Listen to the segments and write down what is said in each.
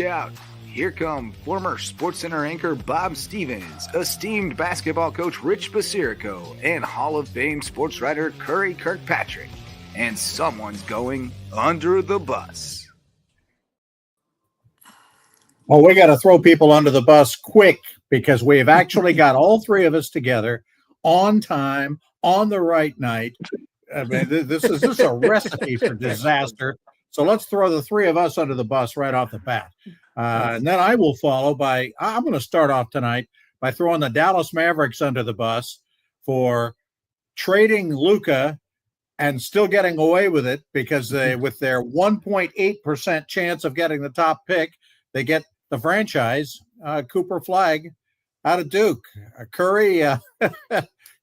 out. Here come former SportsCenter anchor Bob Stevens, esteemed basketball coach Rich Basirico, and Hall of Fame sportswriter Curry Kirkpatrick. And someone's going under the bus. Well, we got to throw people under the bus quick because we've actually got all three of us together on time, on the right night. I mean, this is a recipe for disaster. So let's throw the three of us under the bus right off the bat. And then I will follow I'm going to start off tonight by throwing the Dallas Mavericks under the bus for trading Luka and still getting away with it because with their 1.8% chance of getting the top pick, they get the franchise, Cooper Flagg out of Duke. Curry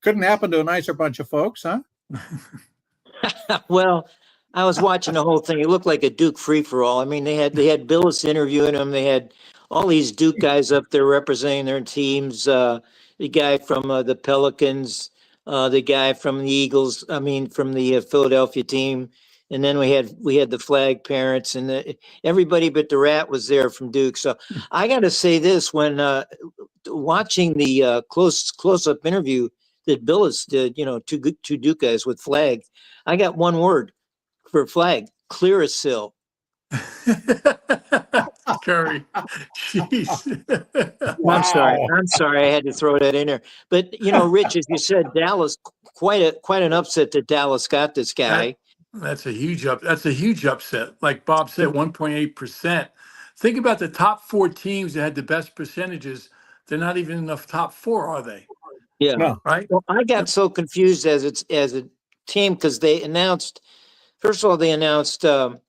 couldn't happen to a nicer bunch of folks, huh? Well, I was watching the whole thing. It looked like a Duke free-for-all. I mean, they had Billis interviewing him. They had all these Duke guys up there representing their teams. The guy from the Pelicans, the guy from the Eagles. I mean, from the Philadelphia team. And then we had the Flagg parents, and everybody but the Rat was there from Duke. So I got to say this: when watching the close-up interview that Billis did, two Duke guys with Flagg, I got one word for Flagg: Clearasil. Curry, jeez. Wow. I'm sorry, I had to throw that in there. But Rich, as you said, Dallas quite an upset that Dallas got this guy. That's a huge upset. Like Bob said, 1.8%. Think about the top four teams that had the best percentages. They're not even in the top four, are they? Yeah. No. Right. Well, I got so confused as a team because they announced. First of all, they announced San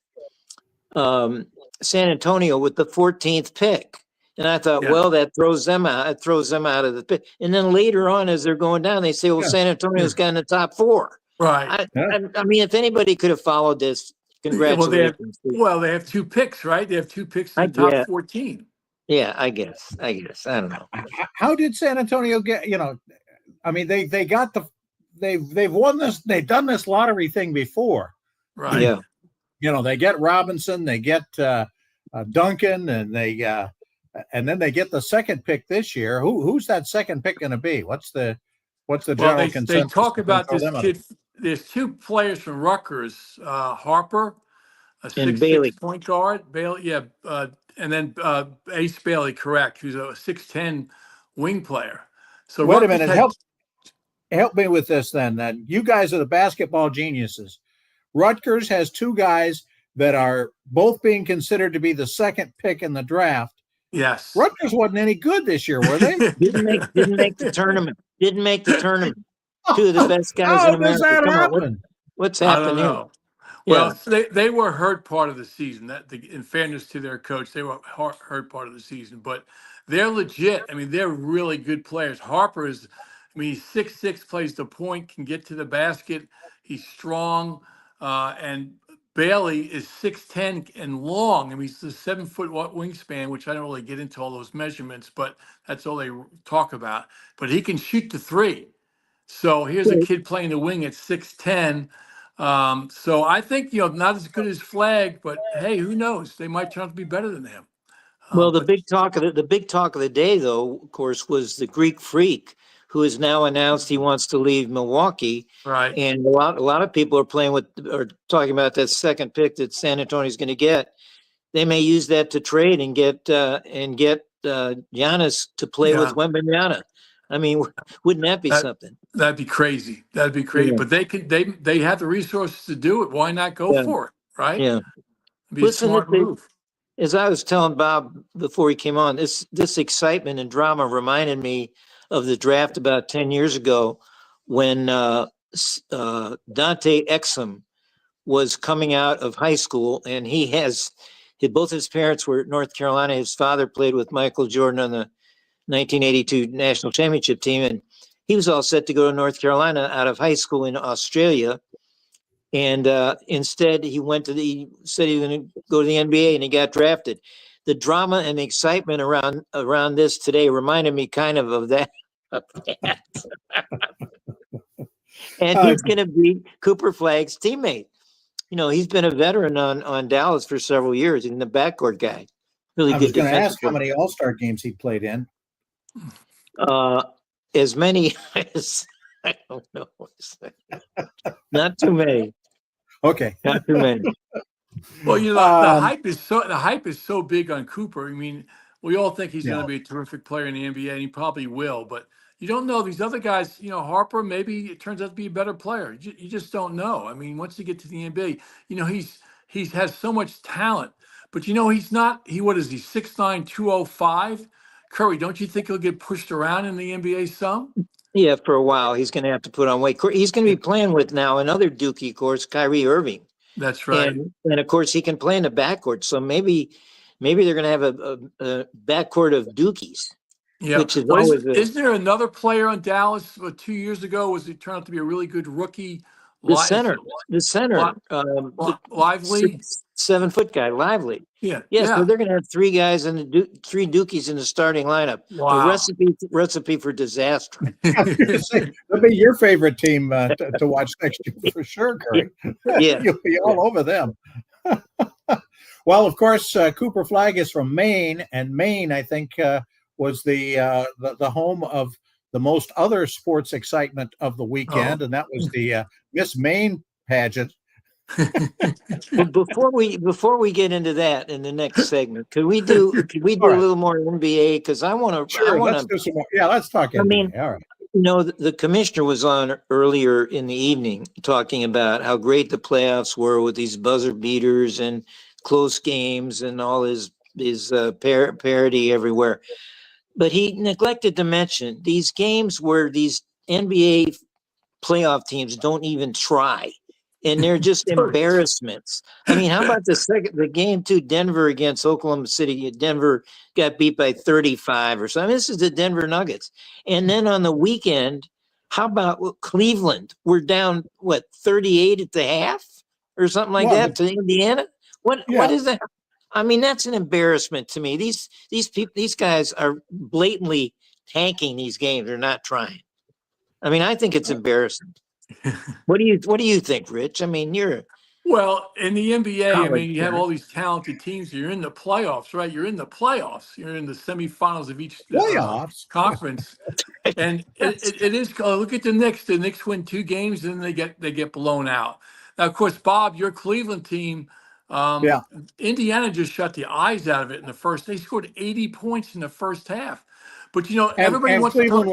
Antonio with the 14th pick. And I thought, well, that throws them out. It throws them out of the pick. And then later on, as they're going down, they say, well, San Antonio's got in the top four. Right. I mean, if anybody could have followed this, congratulations. Well, they have two picks, right? They have two picks in the top 14. Yeah, I guess. I don't know. How did San Antonio get, I mean, they've won this, they've done this lottery thing before. Right. Yeah. They get Robinson, they get Duncan, and and then they get the second pick this year. Who's that second pick going to be? What's the general consensus? They talk about this kid. There's two players from Rutgers, Harper, a 6'6" point guard, Bailey, and then Ace Bailey, correct, who's a 6'10" wing player. So wait a minute, help me with this then. You guys are the basketball geniuses. Rutgers has two guys that are both being considered to be the second pick in the draft. Yes. Rutgers wasn't any good this year, were they? Didn't make the tournament. Didn't make the tournament. Two of the best guys in America. How does that happen? What's happening? I don't know. Well, they were hurt part of the season. In fairness to their coach, they were hurt part of the season. But they're legit. I mean, they're really good players. Harper is, he's 6'6", plays the point, can get to the basket. He's strong. And Bailey is 6'10" and long. He's the 7-foot wingspan, which I don't really get into all those measurements, but that's all they talk about. But he can shoot the three. So here's a kid playing the wing at 6'10". So I think, not as good as Flagg, but hey, who knows? They might turn out to be better than him. Well, the big talk of the day, though, of course, was the Greek Freak, who has now announced he wants to leave Milwaukee. Right. And a lot of people are talking about that second pick that San Antonio's going to get. They may use that to trade and get Giannis to play with Wembanyama. I mean, wouldn't that be something? That'd be crazy. That'd be crazy. Yeah. But they have the resources to do it. Why not go for it? Right? Yeah. Be a smart move. As I was telling Bob before he came on, this excitement and drama reminded me of the draft about 10 years ago when Dante Exum was coming out of high school, and both his parents were at North Carolina. His father played with Michael Jordan on the 1982 national championship team, and he was all set to go to North Carolina out of high school in Australia. And instead, he said he was going to go to the NBA, and he got drafted. The drama and the excitement around this today reminded me kind of that. And he's going to be Cooper Flagg's teammate. He's been a veteran on Dallas for several years. He's the backcourt guy. Really I was good going to defensive ask how player. many All-Star games he played in. As many as I don't know. Not too many. Okay. Not too many. Well, the Um, hype is so big on Cooper. I mean, we all think he's going yeah. to be a terrific player in the NBA, and he probably will. But you don't know these other guys. Harper, maybe it turns out to be a better player. You just don't know. I mean, once you get to the NBA, he's has so much talent. But he's not. What is he? 6'9", 205. Curry, don't you think he'll get pushed around in the NBA some? Yeah, for a while he's going to have to put on weight. He's going to be playing with now another Dookie, of course, Kyrie Irving, That's right. and of course he can play in the backcourt. So maybe they're going to have a backcourt of Dookies, Yeah. which is Well, always isn't there another player on Dallas 2 years ago? Was it turned out to be a really good rookie? the Is center, it the center, the Lively? 7 foot guy, Lively. Yeah. Yes, so Yeah. they're going to have three guys and three Dookies in the starting lineup. A Wow. recipe for disaster. I was going to say, that'll be your favorite team to watch next year for sure, Yeah, Curry. yeah, You'll be yeah. all over them. Well, of course, Cooper Flag is from Maine, and Maine, I think, was the home of the most other sports excitement of the Oh. weekend, and that was the Miss Maine pageant. But before we get into that in the next segment, could we do All a right, little more NBA? Because I want sure. Let's to. do some more. Yeah, let's talk I mean, NBA. All right. the commissioner was on earlier in the evening talking about how great the playoffs were with these buzzer beaters and close games and all his parity everywhere. But he neglected to mention these games where these NBA playoff teams don't even try. And they're just embarrassments. I mean, how about the game two, Denver against Oklahoma City? Denver got beat by 35 or something. This is the Denver Nuggets. And then on the weekend, how about Cleveland? We're down, 38 at the half or something like Well, that to Indiana? What yeah, is that? I mean, that's an embarrassment to me. These guys are blatantly tanking these games. They're not trying. I mean, I think it's embarrassing. What do you think, Rich? I mean, you're a Well, in the NBA, I college mean, you have guy. all these talented teams. You're in the playoffs, right? You're in the playoffs. You're in the semifinals of each playoffs. conference. And it is. Look at the Knicks. The Knicks win 2 games, and then they get blown out. Now, of course, Bob, your Cleveland team, Yeah, Indiana just shut the eyes out of it in the first. They scored 80 points in the first half. But and everybody wants to talk.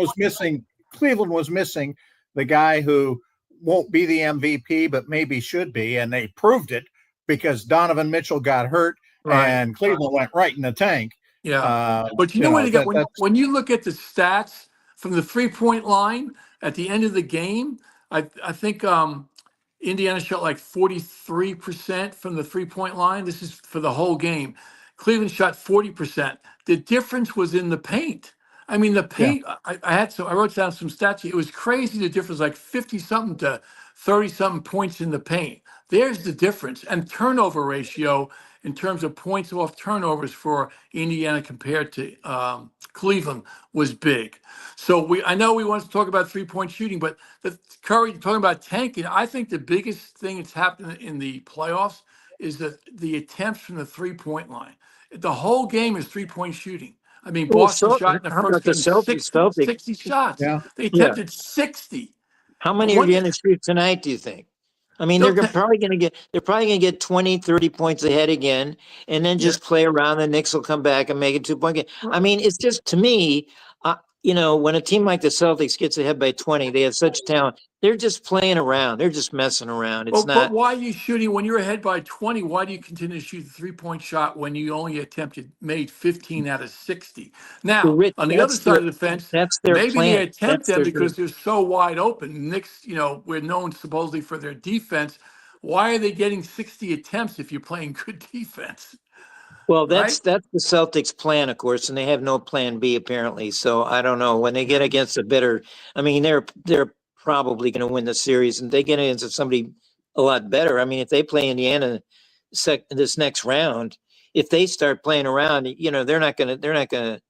Cleveland was missing the guy who won't be the MVP, but maybe should be, and they proved it because Donovan Mitchell got hurt Right. and Cleveland went right in the tank. Yeah. But you know what they got That's when you look at the stats from the 3-point line at the end of the game, I think Indiana shot like 43% from the 3-point line. This is for the whole game. Cleveland shot 40%. The difference was in the paint. I mean, the yeah. paint, I wrote down some stats. It was crazy. The difference, like 50 something to 30 something points in the paint. There's the difference. And turnover ratio in terms of points off turnovers for Indiana compared to Cleveland was big. So I know we want to talk about 3-point shooting, but Curry talking about tanking. I think the biggest thing that's happened in the playoffs is the attempts from the 3-point line. The whole game is 3-point shooting. I mean, Well, Boston so shot in the how first about the game Celtics? 60 shots. Yeah. They Yeah. attempted 60. How many are What? going to shoot tonight, do you think? I mean, They'll probably going to get 20, 30 points ahead again, and then Yeah. just play around. The Knicks will come back and make a 2-point game. I mean, it's just, to me, when a team like the Celtics gets ahead by 20, they have such talent. They're just playing around. They're just messing around. It's But not. why are you shooting when you're ahead by 20? Why do you continue to shoot the 3-point shot when you only made 15 out of 60? Now, Rich, on the other side of the fence, that's their maybe they plan. attempt That's them their because they're so wide open. Knicks, we're known supposedly for their defense. Why are they getting 60 attempts if you're playing good defense? Well, Right? that's the Celtics' plan, of course, and they have no plan B apparently. So I don't know when they get against a bitter. I mean, they're probably going to win the series, and they get against somebody a lot better. I mean, if they play Indiana this next round, if they start playing around, they're not going to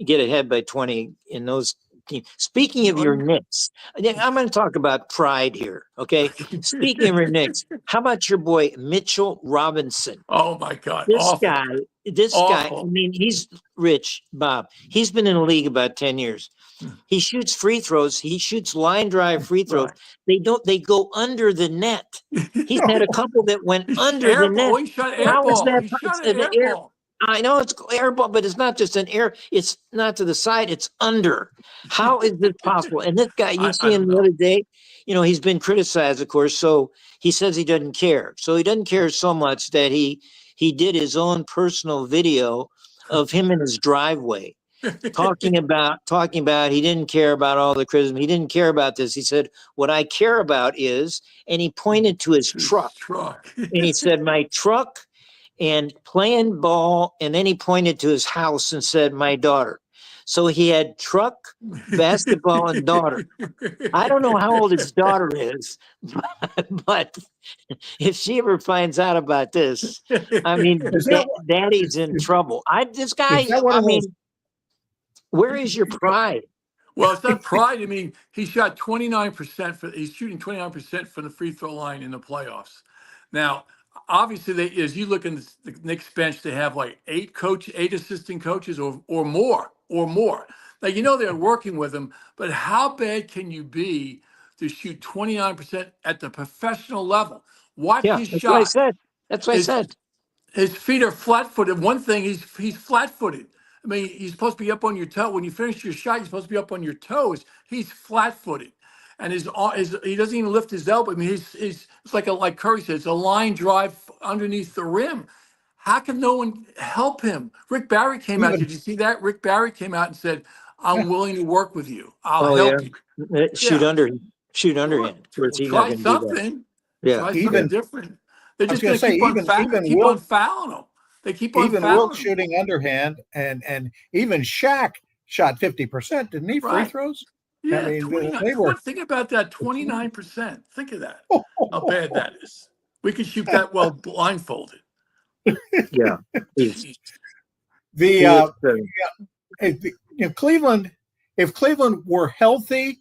get ahead by 20 in those team. Speaking of your Knicks, I'm going to talk about pride here. Okay. Speaking of your Knicks, how about your boy Mitchell Robinson? Oh my God. This Awful. guy, I Awful. mean, he's Rich, Bob. He's been in the league about 10 years. He shoots free throws. He shoots line drive free throws. Right. They go under the net. He's had a couple that went under the Air net. ball. He shot air How is ball. that? He It's shot an an air air. ball. I know it's air ball, but it's not just an air. It's not to the side. It's under. How is this possible? And this guy, you I see don't him the know. other day, he's been criticized, of course. So he says he doesn't care. So he doesn't care so much that he did his own personal video of him in his driveway talking about he didn't care about all the criticism. He didn't care about this. He said, what I care about is, and he pointed to his truck Truck. and he said, my truck and playing ball. And then he pointed to his house and said, my daughter. So he had truck, basketball, and daughter. I don't know how old his daughter is, but if she ever finds out about this, I mean, Is that daddy's in trouble. This guy, is that one I of those? mean, where is your pride? Well, it's not pride. I mean, he shot 29% he's shooting 29% from the free throw line in the playoffs. Now, obviously, as you look in the Knicks bench, they have like eight assistant coaches or more. Now, they're working with him, but how bad can you be to shoot 29% at the professional level? Watch Yeah, his that's what I shot. said. That's what I His said. his feet are flat-footed. One thing, he's flat-footed. I mean, he's supposed to be up on your toe. When you finish your shot, you're supposed to be up on your toes. He's flat-footed, and he doesn't even lift his elbow. I mean, it's like Curry said, it's a line drive underneath the rim. How can no one help him? Rick Barry came out. Even Did you see that? Rick Barry came out and said, "I'm yeah, willing to work with you. I'll Oh yeah, help you." shoot Yeah, under, sure. underhand. Of course, Well, he's not try going to do that. something. Yeah, Try something even different. They're I was just going going to to say keep on fouling him. They keep on even Wilt fouling him. shooting underhand, and even Shaq shot 50%, didn't he? Free Right. throws. I Yeah, mean, 29. they were. Think about that, 29%. Think of that. How bad that is. We could shoot that well blindfolded. yeah. He's Jeez. The he was. Cleveland, if Cleveland were healthy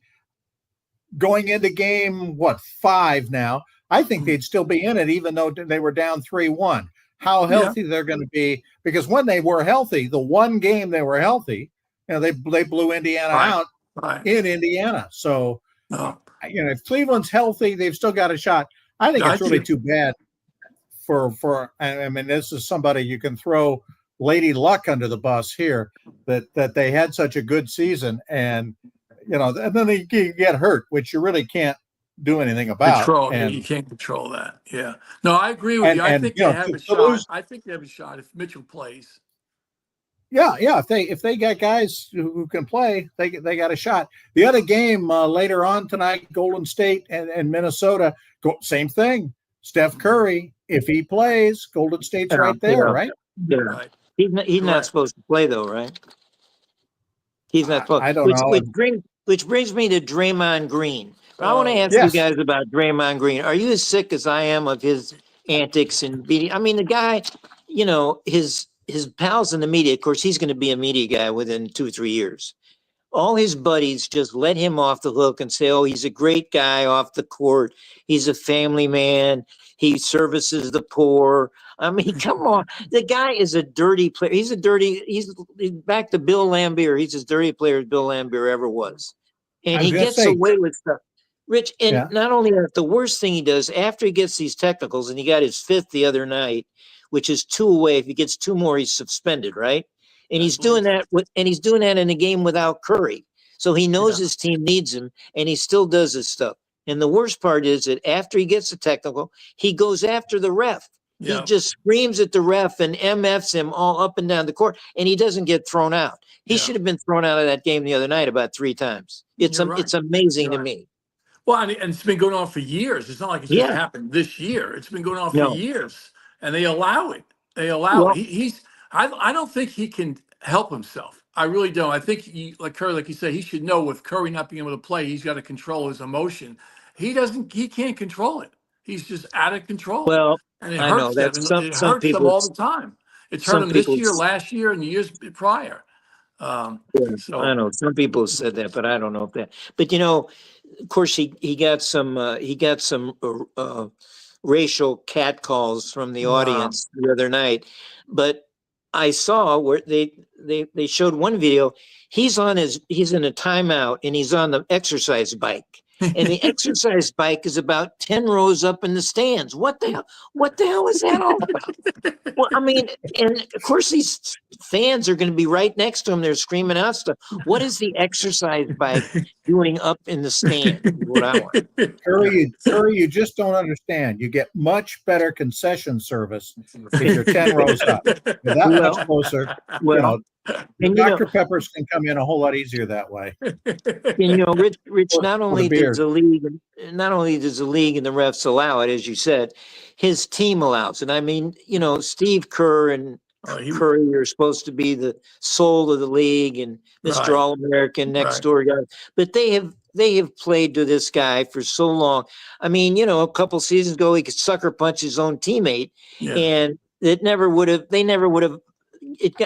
going into game 5 now, I think they'd still be in it, even though they were down 3-1. How Yeah. healthy they're going to be, because when they were healthy, the one game they were healthy, they blew Indiana Right. out Right. in Indiana. So No. if Cleveland's healthy, they've still got a shot. I think I it's really do. too bad for I mean, this is somebody you can throw Lady Luck under the bus here, that they had such a good season, and and then they get hurt, which you really can't do anything about. Control. And You can't control that. Yeah. No, I agree with you. I think they have a to shot. lose, I think they have a shot if Mitchell plays. yeah, if they got guys who can play, they got a shot. The other game later on tonight, Golden State and Minnesota, same thing. Steph Curry, if he plays, Golden State's right there, right? Yeah. Right. He's not supposed to play though, right? He's not supposed. I don't know. Which brings me to Draymond Green. I want to ask you Yes. guys about Draymond Green. Are you as sick as I am of his antics and beating? I mean, the guy, his pals in the media. Of course, he's going to be a media guy within 2 or 3 years. All his buddies just let him off the hook and say, "Oh, he's a great guy off the court. He's a family man. He services the poor." I mean, come on. The guy is a dirty player. He's back to Bill Laimbeer. He's as dirty a player as Bill Laimbeer ever was. And I was he gonna gets say, away with stuff. Rich, and yeah. not only that, the worst thing he does after he gets these technicals, and he got his 5th the other night, which is 2 away. If he gets 2 more, he's suspended, right? And he's doing that in a game without Curry. So he knows his team needs him, and he still does his stuff. And the worst part is that after he gets the technical, he goes after the ref. Yeah. He just screams at the ref and MFs him all up and down the court, and he doesn't get thrown out. He should have been thrown out of that game the other night about 3 times. It's amazing to me. Well, and it's been going on for years. It's not like it's just happened this year. It's been going on for years, and they allow it. They allow it. I don't think he can help himself. I really don't. I think like Curry, like you said, he should know with Curry not being able to play, he's got to control his emotion. He can't control it. He's just out of control. Well, And it I know hurts them. that's It hurts them all the time. It's hurt some them this people- year, last year, and the years prior. Yeah, I know some people have said that, but I don't know if that. But of course, he got some racial catcalls from the Wow. audience the other night. But I saw where they showed one video. He's in a timeout and he's on the exercise bike. And the exercise bike is about 10 rows up in the stands. What the hell? What the hell is that all about? Well, I mean, and of course, these fans are going to be right next to him. They're screaming out stuff. What is the exercise bike doing up in the stand? Is what I want. Curry, you just don't understand. You get much better concession service if you're 10 rows up. You're that much Well, closer. well, and Dr. Peppers can come in a whole lot easier that way. and Rich, not only does the league and the refs allow it, as you said, his team allows it. I mean, Steve Kerr and Curry are supposed to be the soul of the league and Mr. Right. All-American next door guy, but they have played to this guy for so long. I mean, a couple seasons ago, he could sucker punch his own teammate, and it never would have. They never would have.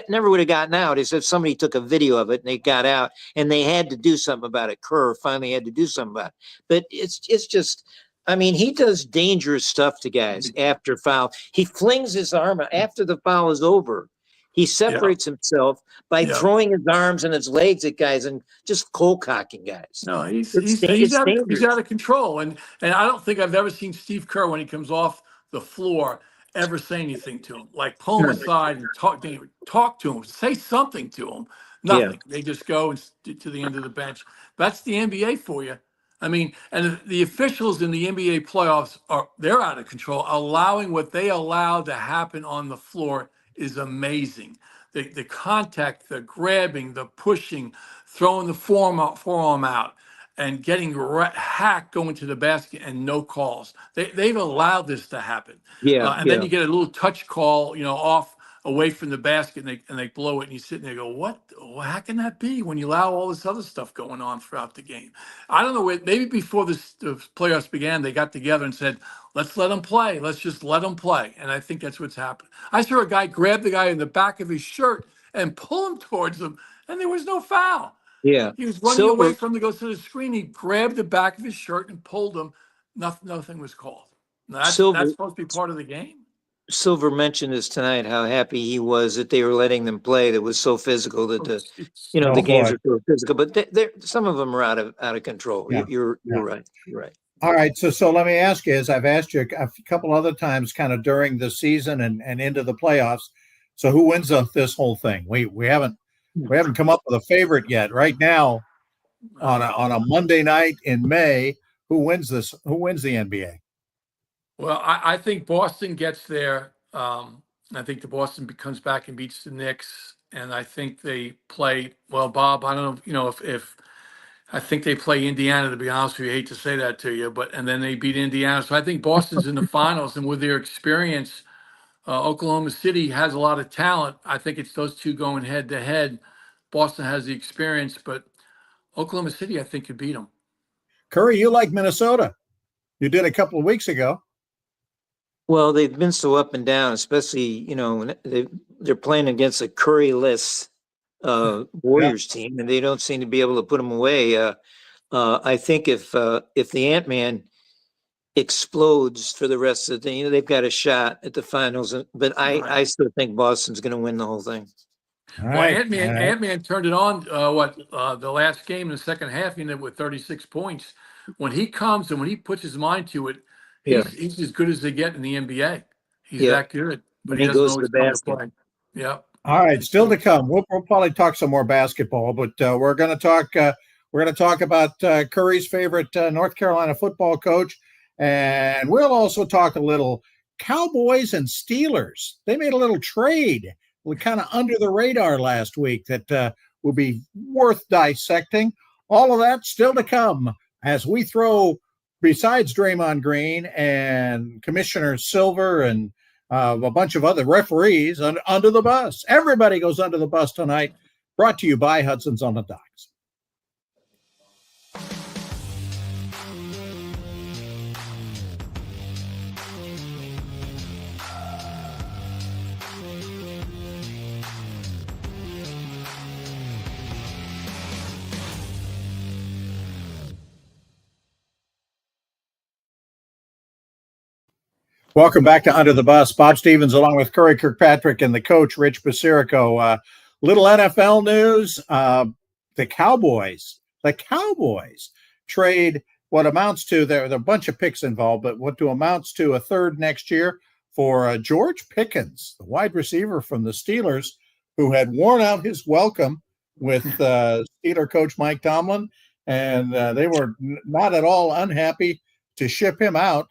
Never would have gotten out as if somebody took a video of it and they got out and they had to do something about it. Kerr finally had to do something about it. But it's just, I mean, he does dangerous stuff to guys after foul. He flings his arm out after the foul is over. He separates himself by throwing his arms and his legs at guys and just cold cocking guys. No, he's out of control. And I don't think I've ever seen Steve Kerr when he comes off the floor ever say anything to him, like pull him aside and talk to him, say something to him. Nothing. Yeah. They just go to the end of the bench. That's the NBA for you. I mean, and the officials in the NBA playoffs they're out of control. Allowing what they allow to happen on the floor is amazing. The contact, the grabbing, the pushing, throwing the forearm out, and getting hacked going to the basket and no calls. They've allowed this to happen. And then you get a little touch call, off away from the basket, and they blow it, and you sit there and go, what? How can that be when you allow all this other stuff going on throughout the game? I don't know. Maybe before the playoffs began, they got together and said, let's let them play. Let's just let them play. And I think that's what's happened. I saw a guy grab the guy in the back of his shirt and pull him towards him, and there was no foul. Yeah, he was running away from to go to the screen. He grabbed the back of his shirt and pulled him. Nothing was called. That's supposed to be part of the game. Silver mentioned this tonight, how happy he was that they were letting them play. That was so physical that the games are so physical. But some of them are out of control. Yeah. You're right. You're right. All right. So let me ask you, as I've asked you a couple other times, kind of during the season and into the playoffs. So who wins this whole thing? We haven't come up with a favorite yet. Right now, on a Monday night in May, who wins this? Who wins the NBA? Well, I think Boston gets there. I think the Boston comes back and beats the Knicks, and I think they play well. Bob, I don't know, if I think they play Indiana. To be honest with you, I hate to say that to you, and then they beat Indiana. So I think Boston's in the finals, and with their experience, Oklahoma City has a lot of talent. I think it's those two going head to head. Boston has the experience, but Oklahoma City, I think, could beat them. Curry, you like Minnesota. You did a couple of weeks ago. Well, they've been so up and down, especially, they're playing against a Curry-less Warriors team, and they don't seem to be able to put them away. I think if the Ant-Man explodes for the rest of the, they've got a shot at the finals. But I still think Boston's going to win the whole thing. Right. Well, Ant-Man turned it on. The last game in the second half, with 36 points. When he comes and when he puts his mind to it, he's as good as they get in the NBA. He's that good, but he doesn't always come to play. Yeah. All right, still to come. We'll probably talk some more basketball, but we're going to talk. We're going to talk about Curry's favorite North Carolina football coach, and we'll also talk a little Cowboys and Steelers. They made a little trade, kind of under the radar last week, that will be worth dissecting. All of that still to come as we throw, besides Draymond Green and Commissioner Silver and a bunch of other referees under the bus. Everybody goes under the bus tonight. Brought to you by Hudson's on the Docks. Welcome back to Under the Bus. Bob Stevens along with Curry Kirkpatrick and the coach, Rich Basirico. Little NFL news. The Cowboys trade what amounts to, there are a bunch of picks involved, but what amounts to a third next year for George Pickens, the wide receiver from the Steelers, who had worn out his welcome with Steeler coach Mike Tomlin, and they were not at all unhappy to ship him out.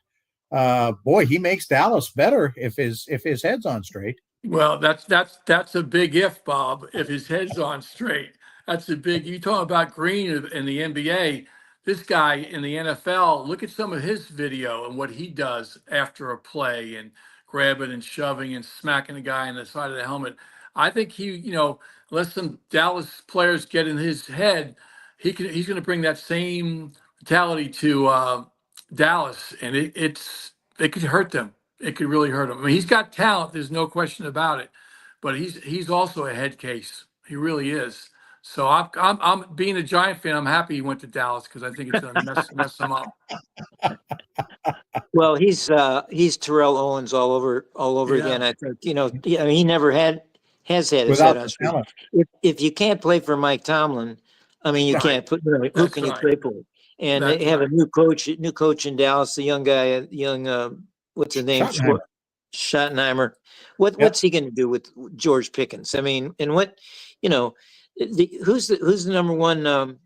Boy, he makes Dallas better if his head's on straight. Well, that's a big if, Bob. If his head's on straight, that's a big. You talk about Green in the NBA. This guy in the NFL. Look at some of his video and what he does after a play and grabbing and shoving and smacking the guy in the side of the helmet. I think unless some Dallas players get in his head, he's going to bring that same mentality to Dallas, and it could hurt them. It could really hurt him. I mean, he's got talent. There's no question about it, but he's also a head case. He really is. So I'm being a Giant fan. I'm happy he went to Dallas because I think it's going to mess him up. Well, he's Terrell Owens all over again. I think he never has had his head on straight. If you can't play for Mike Tomlin, I mean, you can't put. Who can you play for? And they have a new coach in Dallas, the young guy, what's his name? Schottenheimer. What's he going to do with George Pickens? I mean, and who's the number one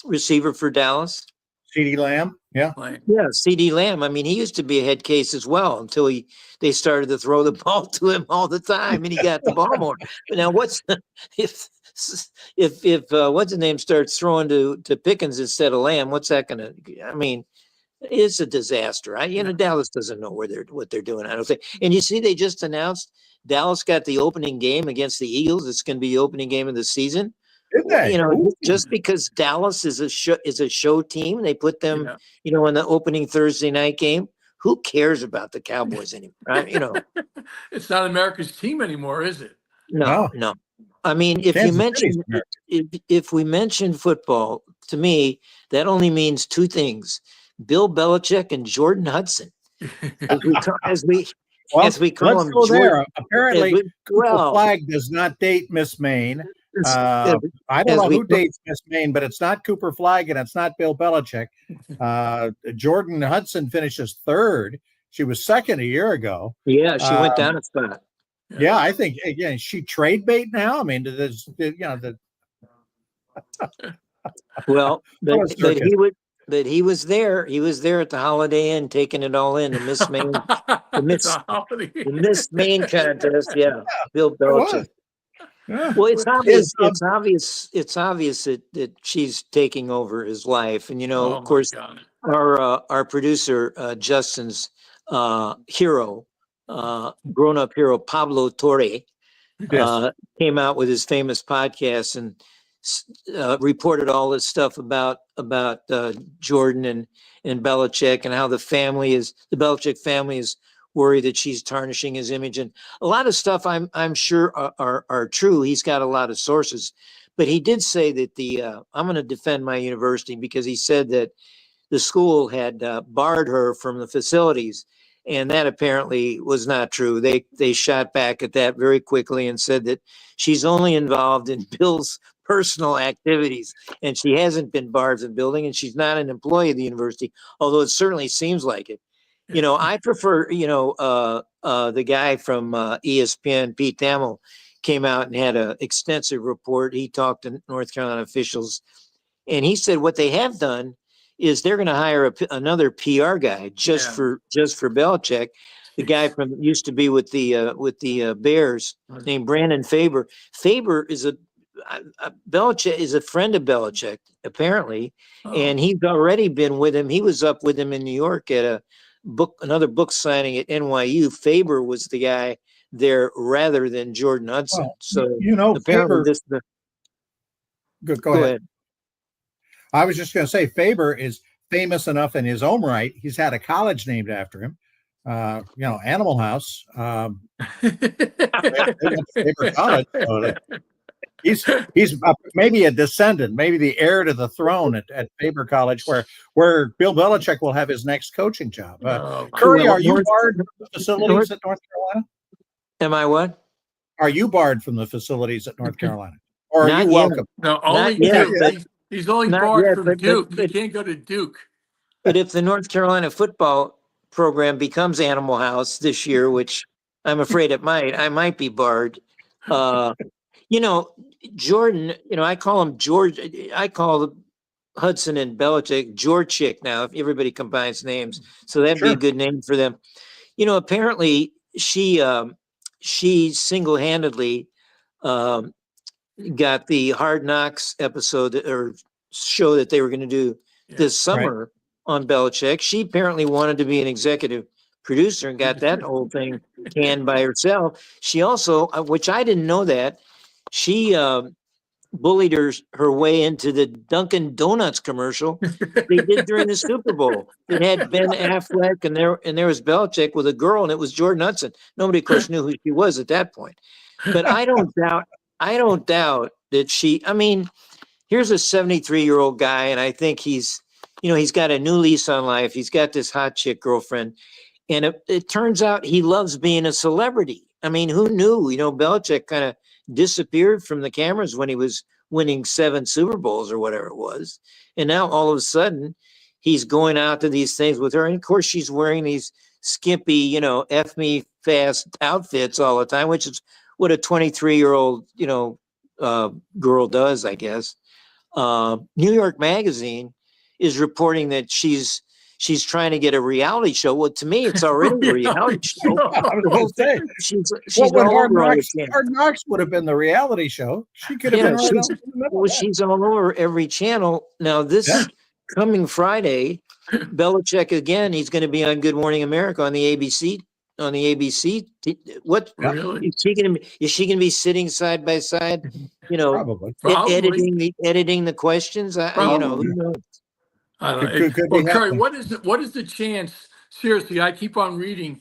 receiver for Dallas? CeeDee Lamb. Yeah, CeeDee Lamb. I mean, he used to be a head case as well until they started to throw the ball to him all the time, and he got the ball more. But now, if what's his name starts throwing to Pickens instead of Lamb? What's that going to? I mean, it's a disaster. Dallas doesn't know what they're doing. I don't think. And you see, they just announced Dallas got the opening game against the Eagles. It's going to be the opening game of the season. Did they? Just because Dallas is a show team, they put them, in the opening Thursday night game. Who cares about the Cowboys anymore? It's not America's team anymore, is it? No. I mean, if we mention football, to me, that only means two things: Bill Belichick and Jordan Hudson. As we call him. There. Apparently, Cooper Flag does not date Miss Maine. I don't know who dates Miss Maine, but it's not Cooper Flag and it's not Bill Belichick. Jordan Hudson finishes third. She was second a year ago. Yeah, she went down a spot. Yeah, I think she trade bait now. I mean, well, but he was there. He was there at the Holiday Inn, taking it all in. The Miss Maine, the Miss Maine contest. Yeah, Bill Belichick. Yeah. Well, it's obvious. It's obvious that she's taking over his life, and of course, our producer Justin's hero, grown-up hero Pablo Torre, came out with his famous podcast and reported all this stuff about Jordan and Belichick and how the Belichick family is worried that she's tarnishing his image, and a lot of stuff I'm sure are true. He's got a lot of sources, but he did say that I'm going to defend my university because he said that the school had barred her from the facilities, and that apparently was not true. They shot back at that very quickly and said that she's only involved in Bill's personal activities, and she hasn't been barred from the building, and she's not an employee of the university, although it certainly seems like it. I prefer, the guy from ESPN, Pete Thamel, came out and had an extensive report. He talked to North Carolina officials, and he said what they have done is they're going to hire another PR guy just for Belichick. The guy used to be with the Bears, named Brandon Faber. Faber is Belichick is a friend of Belichick, apparently, and he's already been with him. He was up with him in New York at another book signing at NYU. Faber was the guy there rather than Jordan Hudson. Well, so Faber. Go ahead. I was just going to say Faber is famous enough in his own right. He's had a college named after him. Animal House. Faber College. He's maybe a descendant, maybe the heir to the throne at Faber College, where Bill Belichick will have his next coaching job. Curry, Well, are you barred from the facilities at North Carolina? Am I what? Are you barred from the facilities at North Carolina, or are Not you yet. welcome? No, Not only yet, Duke. but He's only not barred yet. from But Duke. He can't go to Duke. if the North Carolina football program becomes Animal House this year, which I'm afraid it might, I might be barred. Uh, you know, Jordan. I call him George. I call Hudson and Belichick Georgic now. If everybody combines names, so that'd be a Sure. good name for them. Apparently she single-handedly um, got the Hard Knocks episode or show that they were going to do this summer on Belichick. She apparently wanted to be an executive producer and got that whole thing canned by herself. She also, which I didn't know that, she bullied her way into the Dunkin' Donuts commercial they did during the Super Bowl. It had Ben Affleck and there was Belichick with a girl, and it was Jordan Hudson. Nobody, of course, knew who she was at that point. But I don't doubt that she. I mean, here's a 73-year-old guy, and I think he's got a new lease on life. He's got this hot chick girlfriend, and it turns out he loves being a celebrity. I mean, who knew? Belichick kind of disappeared from the cameras when he was winning 7 Super Bowls or whatever it was. And now all of a sudden he's going out to these things with her. And of course she's wearing these skimpy, F me fast outfits all the time, which is what a 23-year-old, girl does, I guess. New York Magazine is reporting that she's trying to get a reality show. Well, to me, it's already a reality show. The whole thing. She's all over all the channels. Hard Knocks would have been the reality show. She could have been right in the middle. She's all over every channel. Now, this coming Friday, Belichick again, he's going to be on Good Morning America on the ABC. What Really? Is she going to be sitting side by side? Probably. Editing the questions. Who knows? I don't know. Could Well, be Curry, happening. what is the chance? Seriously, I keep on reading.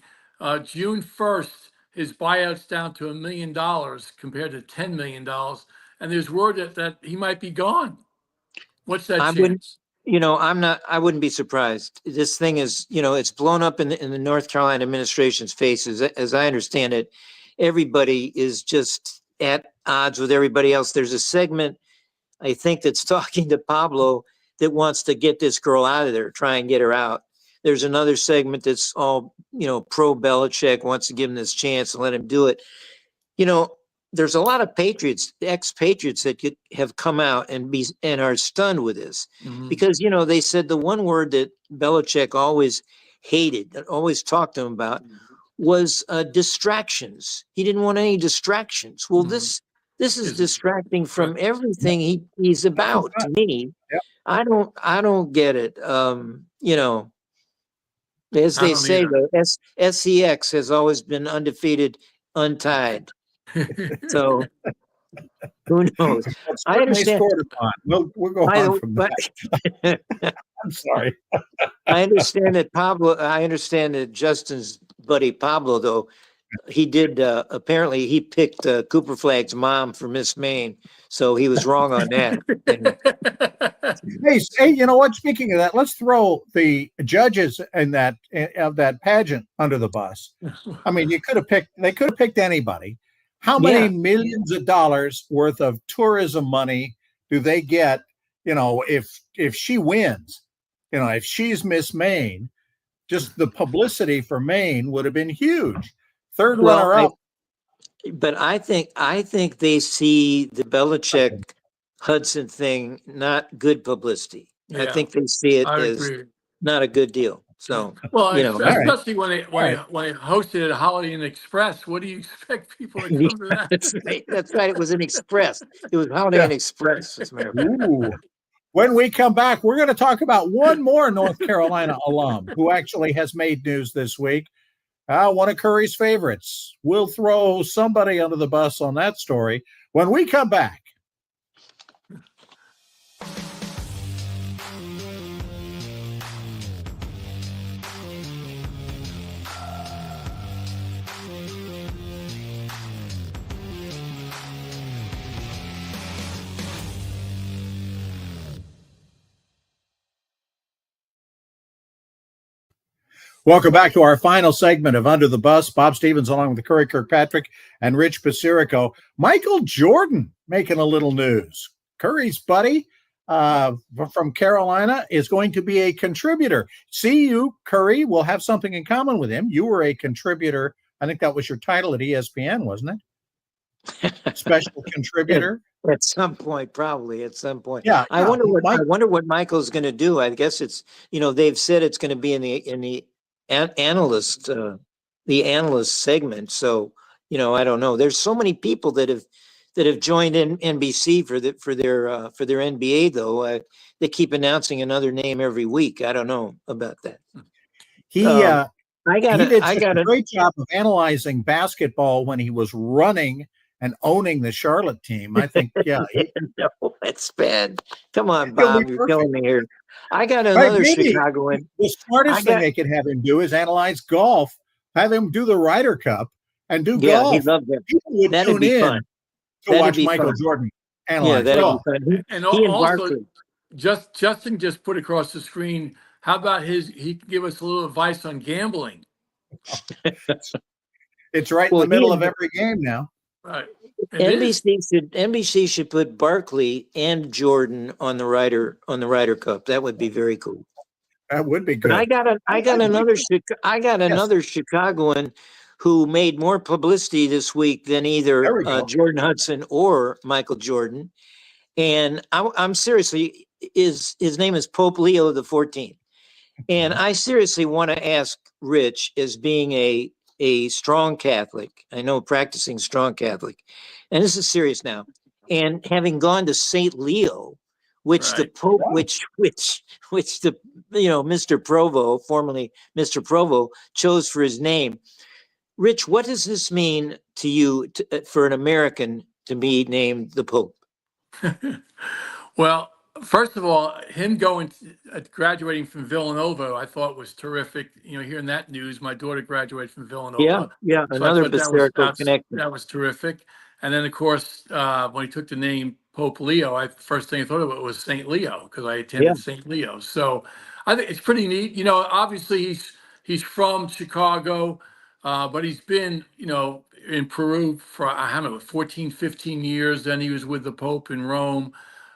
June 1st, his buyout's down to $1 million compared to $10 million, and there's word that he might be gone. What's that chance? I wouldn't be surprised. This thing is, it's blown up in the North Carolina administration's faces. As I understand it, everybody is just at odds with everybody else. There's a segment, I think, that's talking to Pablo that wants to get this girl out of there, try and get her out. There's another segment that's all, pro Belichick, wants to give him this chance and let him do it. There's a lot of Patriots, ex-Patriots that have come out and are stunned with this because, they said the one word that Belichick always hated, that always talked to him about was distractions. He didn't want any distractions. Well, this is distracting from everything he's about to me. Yep. I don't get it. As they say, the SEX has always been undefeated, untied. So who knows? I understand. We'll go on from that. I'm sorry. I understand that Justin's buddy Pablo, though, he did apparently he picked Cooper Flagg's mom for Miss Maine, so he was wrong on that. Hey, you know what? Speaking of that, let's throw the judges of that pageant under the bus. I mean, they could have picked anybody. How many millions of dollars worth of tourism money do they get? If she wins, if she's Miss Maine, just the publicity for Maine would have been huge. Third runner-up. But I think they see the Belichick Hudson thing not good publicity. Yeah. I think they see it as not a good deal. So especially when they hosted at Holiday Inn Express, what do you expect people to come to that? That's right. It was an Express. It was Holiday Inn Express. As a matter of fact. When we come back, we're going to talk about one more North Carolina alum who actually has made news this week. One of Curry's favorites. We'll throw somebody under the bus on that story when we come back. Welcome back to our final segment of Under the Bus. Bob Stevens along with Curry Kirkpatrick and Rich Basirico. Michael Jordan making a little news. Curry's buddy from Carolina is going to be a contributor. See, you, Curry, will have something in common with him. You were a contributor. I think that was your title at ESPN, wasn't it? Special contributor. At some point, probably at some point. Yeah. I wonder what Michael's going to do. I guess it's, they've said it's going to be in the analyst segment. So, I don't know. There's so many people that have joined in NBC for their NBA though. They keep announcing another name every week. I don't know about that. He did a great job of analyzing basketball when he was running and owning the Charlotte team. I think, yeah. No, that's bad. Come on, Bob, you're killing me here. I got another Chicagoan. The smartest thing they could have him do is analyze golf, have him do the Ryder Cup and do golf. He'd love that. People would tune in to watch Michael Jordan analyze golf. And also, Justin just put across the screen, how about he can give us a little advice on gambling? It's right in the middle of every game now. Right. NBC should put Barkley and Jordan on the Ryder Cup. That would be very cool. That would be good. But I got another Chicagoan who made more publicity this week than either Jordan Hudson or Michael Jordan. And I'm seriously, his name is Pope Leo the 14th. And I seriously want to ask Rich, as being a strong Catholic, I know practicing strong Catholic, and this is serious now, and having gone to St. Leo, which the Pope, which the Mr. Provo, formerly Mr. Provo, chose for his name. Rich, what does this mean to you, for an American to be named the Pope? Well, first of all, him graduating from Villanova, I thought was terrific. Hearing that news, my daughter graduated from Villanova. Yeah, So another Basirico connection. That was terrific. And then, of course, when he took the name Pope Leo, first thing I thought about was St. Leo, because I attended St. Leo. So I think it's pretty neat. Obviously he's from Chicago, but he's been, in Peru for, 14, 15 years. Then he was with the Pope in Rome.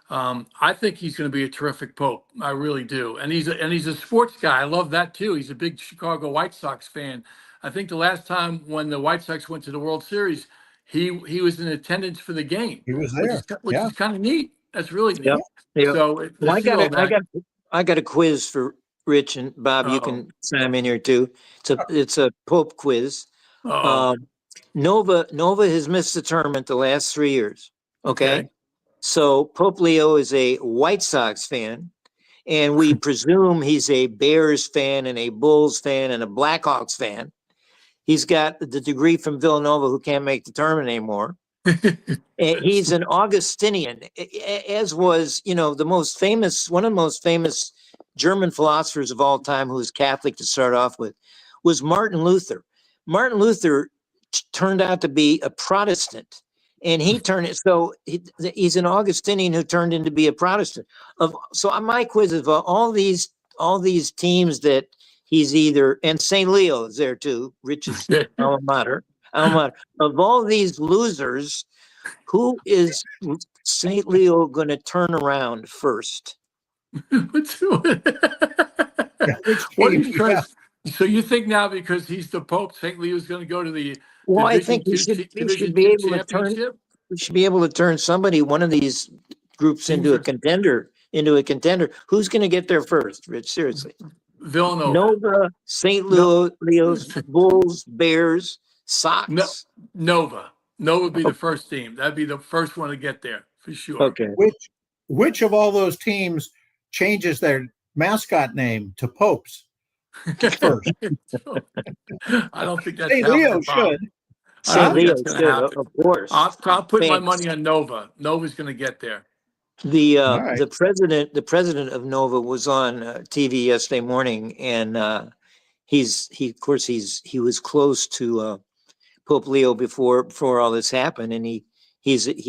I think he's going to be a terrific Pope. I really do. And he's a sports guy. I love that too. He's a big Chicago White Sox fan. I think the last time when the White Sox went to the World Series, he was in attendance for the game. He was there, which is kind of neat. That's really neat. Yep. So I got a quiz for Rich and Bob. You can chime in here too. It's a Pope quiz. Nova has missed the tournament the last 3 years. Okay. So Pope Leo is a White Sox fan, and we presume he's a Bears fan and a Bulls fan and a Blackhawks fan. He's got the degree from Villanova, who can't make the tournament anymore. And he's an Augustinian, as was, one of the most famous German philosophers of all time, who was Catholic to start off with, was Martin Luther. Martin Luther turned out to be a Protestant. And he's an Augustinian who turned into be a Protestant. So my quiz is all these teams that he's and St. Leo is there too, Rich's alma mater. Of all these losers, who is St. Leo going to turn around first? So you think now, because he's the Pope, St. Leo's going to go to the I think we should be able to turn. We should be able to turn one of these groups into a contender. Who's going to get there first, Rich? Seriously. Villanova. Nova, St. Leo's, Bulls, Bears, Sox. Nova would be the first team. That'd be the first one to get there for sure. Okay. Which of all those teams changes their mascot name to Popes first? I don't think that's St. Leo should. St. Leo should, of course. I'll put my money on Nova. Nova's going to get there. The president of Nova was on TV yesterday morning, and he was close to Pope Leo before all this happened, and he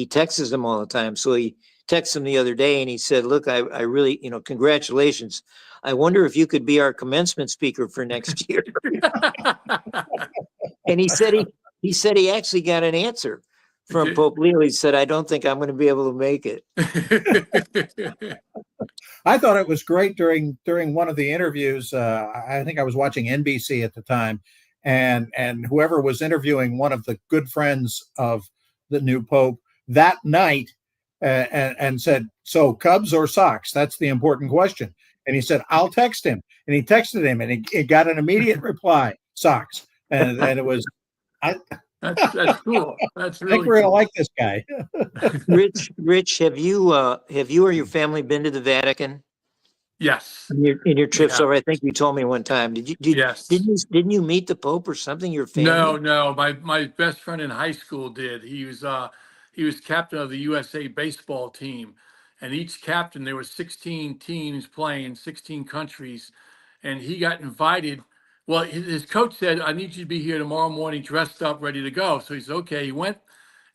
texts him all the time. So he texted him the other day, and he said, "Look, I really, congratulations. I wonder if you could be our commencement speaker for next year." And he said he actually got an answer from Pope Leo. He said, "I don't think I'm going to be able to make it." I thought it was great during one of the interviews. I think I was watching NBC at the time, and whoever was interviewing one of the good friends of the new Pope that night, and said, "So Cubs or Sox? That's the important question." And he said, "I'll text him." And he texted him, and he got an immediate reply, "Sox." And it was, That's cool. That's really I think we're gonna cool. like this guy. Rich, have you or your family been to the Vatican Yes. in your trips Yeah. over? I think you told me one time. Yes. Didn't you meet the Pope or something? Your family? No. My best friend in high school did. He was captain of the USA baseball team, and each captain there were 16 teams playing, 16 countries, and he got invited. Well, his coach said, "I need you to be here tomorrow morning, dressed up, ready to go." So he said, "Okay." He went,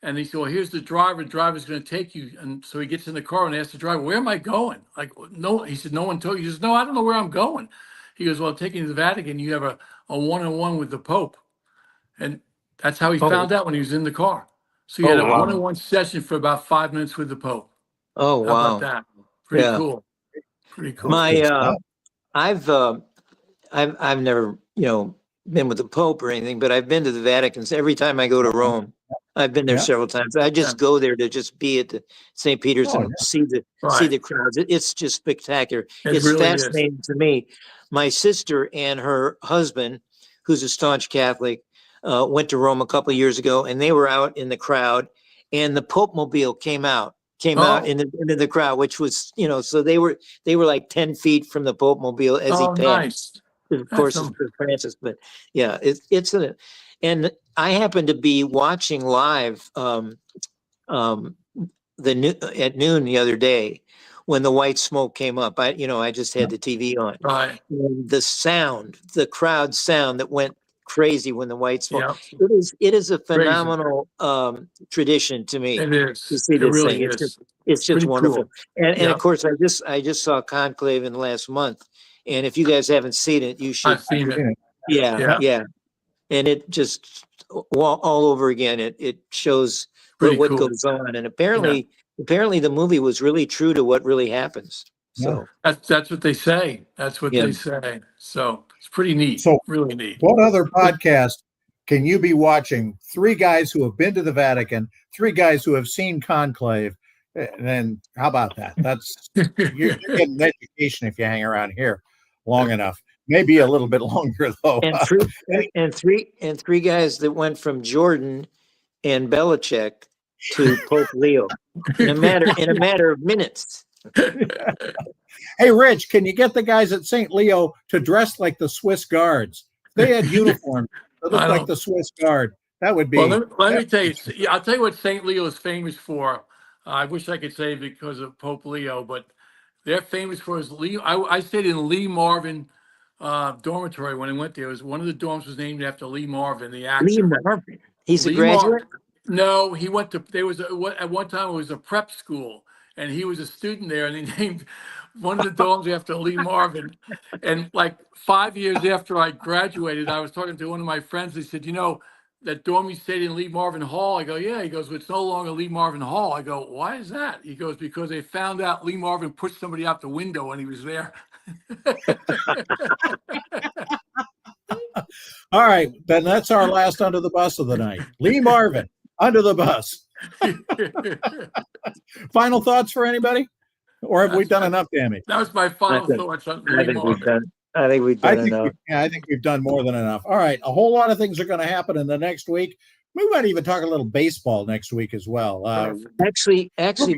and he said, "Well, here's the driver. The driver's going to take you." And so he gets in the car and asks the driver, "Where am I going?" Like, no, he said, "No one told you." He says, "No, I don't know where I'm going." He goes, "Well, taking you to the Vatican, you have a one-on-one with the Pope." And that's how he Oh, found out when he was in the car. So he had oh, a wow. one-on-one session for about 5 minutes with the Pope. Oh, How about wow. that? Pretty Yeah. cool. Pretty cool. My, Good stuff. I've never, been with the Pope or anything, but I've been to the Vatican. Every time I go to Rome, I've been there Yeah. several times. I just go there to just be at the St. Peter's Oh, and yeah. see the Right. crowds. It's just spectacular. It It's really is. fascinating to me. My sister and her husband, who's a staunch Catholic, went to Rome a couple of years ago, and they were out in the crowd, and the Pope Mobile came out Oh, into the crowd, which was, so they were like 10 feet from the Pope Mobile as he oh, passed. nice. Of That's course, it's for Francis, but yeah, and I happened to be watching live at noon the other day when the white smoke came up. I just had the TV on. right. And the crowd sound that went crazy when the white smoke. Yeah, It is a crazy. phenomenal tradition to me It to is. see It this really thing. is. It's just Pretty wonderful. cool. And Yeah, of course, I just saw Conclave in the last month. And if you guys haven't seen it, you should. I've seen it. Yeah, Yeah, yeah. And it just all over again. It shows pretty what cool. goes on. And Yeah, apparently the movie was really true to what really happens. Yeah. So that's what they say. That's what yeah. they say. So it's pretty neat. So Really neat. what other podcast can you be watching? Three guys who have been to the Vatican, three guys who have seen Conclave. And then how about that? That's you're getting an education if you hang around here long enough. Maybe a little bit longer though. And three guys that went from Jordan and Belichick to Pope Leo in a matter of minutes. Hey, Rich, can you get the guys at St. Leo to dress like the Swiss Guards? They had uniforms that looked like the Swiss Guard. That would be. Well, let me tell you. Yeah, I'll tell you what St. Leo is famous for. I wish I could say because of Pope Leo, but they're famous for his Lee. I stayed in Lee Marvin dormitory when I went there. It was one of the dorms was named after Lee Marvin, the Lee actor. Marvin. He's a Lee graduate? No, he went to. There was at one time it was a prep school, and he was a student there, and they named one of the dorms after Lee Marvin. And like 5 years after I graduated, I was talking to one of my friends. They said, that dorm you stayed in Lee Marvin Hall? I go, yeah. He goes, well, it's no longer Lee Marvin Hall. I go, why is that? He goes, because they found out Lee Marvin pushed somebody out the window when he was there. All right, then that's our last under the bus of the night. Lee Marvin under the bus. Final thoughts for anybody, or have we done enough damage? That was my final thoughts on I Lee think we've Marvin. done. I think we've done enough. I think we've done more than enough. All right, a whole lot of things are going to happen in the next week. We might even talk a little baseball next week as well. Actually,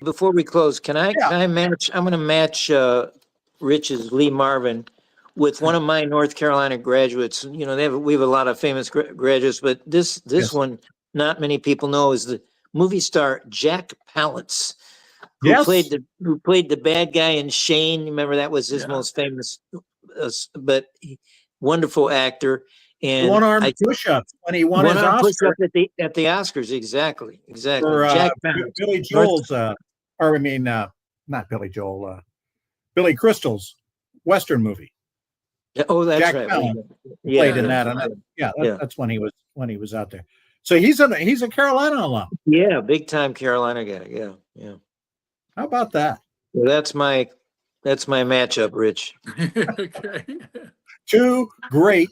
before we close, can I match? I'm going to match Rich's Lee Marvin with one of my North Carolina graduates. We have a lot of famous graduates, but this Yes. one, not many people know, is the movie star Jack Palance, who Yes. played the bad guy in Shane. Remember, that was his Yeah. most famous, wonderful actor. And One-arm push-ups when he won his one-arm Oscar push-up at the Oscars. Exactly. for Jack Palance. Billy Joel's or I mean, not Billy Joel, Billy Crystal's Western movie. Oh, that's Jack right. Palance Yeah, played in yeah, that. And yeah. that's when he was out there. So he's a Carolina alum. Yeah, big time Carolina guy. Yeah, yeah. How about that? Well, that's my matchup, Rich. Okay. Two great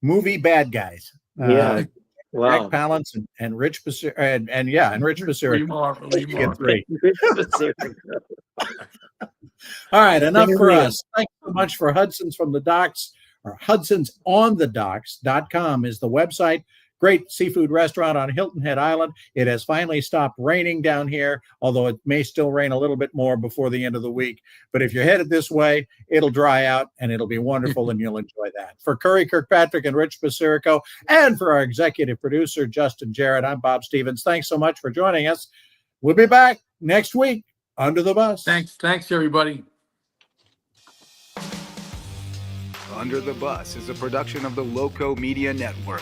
movie bad guys. Yeah. Jack Wow. Palance and Rich Basirico, and Rich Lee Basirico. Marvin, Lee You get Marvin. three. Rich Basirico. All right, enough for Yeah. us. Thanks so much for Hudson's from the Docks, or hudsonsonthedocks.com is the website. Great seafood restaurant on Hilton Head Island. It has finally stopped raining down here, although it may still rain a little bit more before the end of the week. But if you're headed this way, it'll dry out and it'll be wonderful and you'll enjoy that. For Curry Kirkpatrick and Rich Basirico, and for our executive producer, Justin Jarrett, I'm Bob Stevens. Thanks so much for joining us. We'll be back next week. Under the Bus. Thanks, everybody. Under the Bus is a production of the Loco Media Network.